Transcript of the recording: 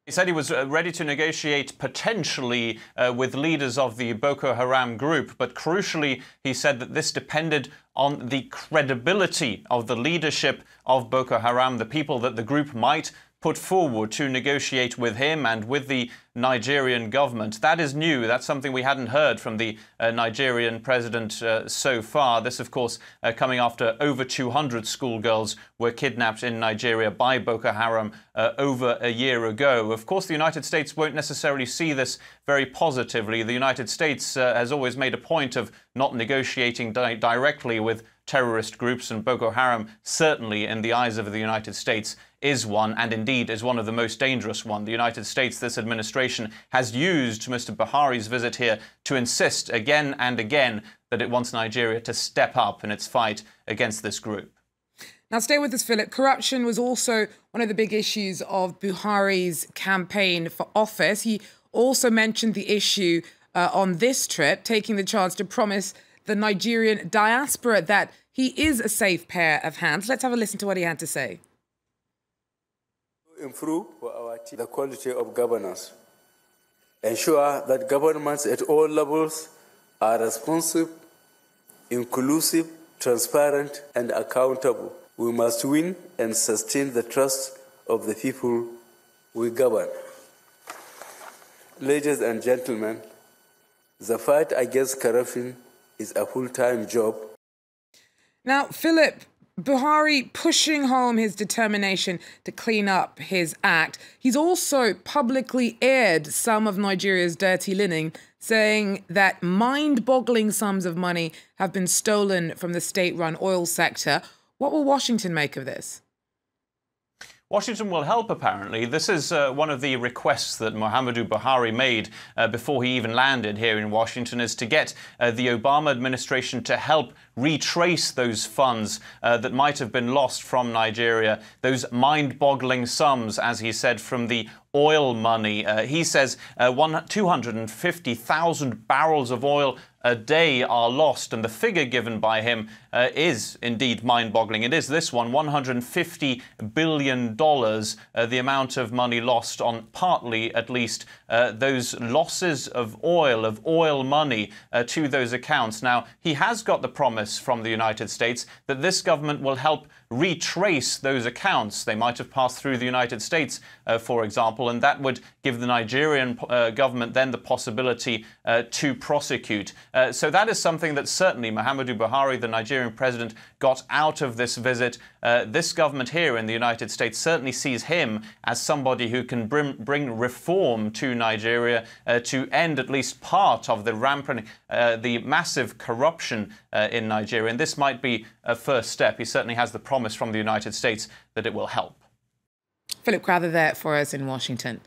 He said he was ready to negotiate potentially with leaders of the Boko Haram group, but crucially, he said that this depended on the credibility of the leadership of Boko Haram, the people that the group might put forward to negotiate with him and with the Nigerian government. That is new. That's something we hadn't heard from the Nigerian president so far. This, of course, coming after over 200 schoolgirls were kidnapped in Nigeria by Boko Haram over a year ago. Of course, the United States won't necessarily see this very positively. The United States has always made a point of not negotiating directly with terrorist groups, and Boko Haram, certainly in the eyes of the United States, is one, and indeed is one of the most dangerous one. The United States, this administration, has used Mr. Buhari's visit here to insist again and again that it wants Nigeria to step up in its fight against this group. Now, stay with us, Philip. Corruption was also one of the big issues of Buhari's campaign for office. He also mentioned the issue on this trip, taking the chance to promise the Nigerian diaspora that he is a safe pair of hands. Let's have a listen to what he had to say. Improve the quality of governance, ensure that governments at all levels are responsive, inclusive, transparent, and accountable. We must win and sustain the trust of the people we govern. Ladies and gentlemen, the fight against corruption is a full-time job. Now, Philip, Buhari pushing home his determination to clean up his act. He's also publicly aired some of Nigeria's dirty linen, saying that mind-boggling sums of money have been stolen from the state-run oil sector. What will Washington make of this? Washington will help, apparently. This is one of the requests that Muhammadu Buhari made before he even landed here in Washington, is to get the Obama administration to help retrace those funds that might have been lost from Nigeria, those mind-boggling sums, as he said, from the oil money. He says 250,000 barrels of oil a day are lost, and the figure given by him is indeed mind-boggling. It is this one, $150 billion, the amount of money lost on partly, at least, those losses of oil money to those accounts. Now, he has got the promise from the United States that this government will help retrace those accounts. They might have passed through the United States, for example, and that would give the Nigerian government then the possibility to prosecute. So that is something that certainly Muhammadu Buhari, the Nigerian president, got out of this visit. This government here in the United States certainly sees him as somebody who can bring reform to Nigeria to end at least part of the the massive corruption in Nigeria. And this might be a first step. He certainly has the promise from the United States that it will help. Philip Crowther there for us in Washington.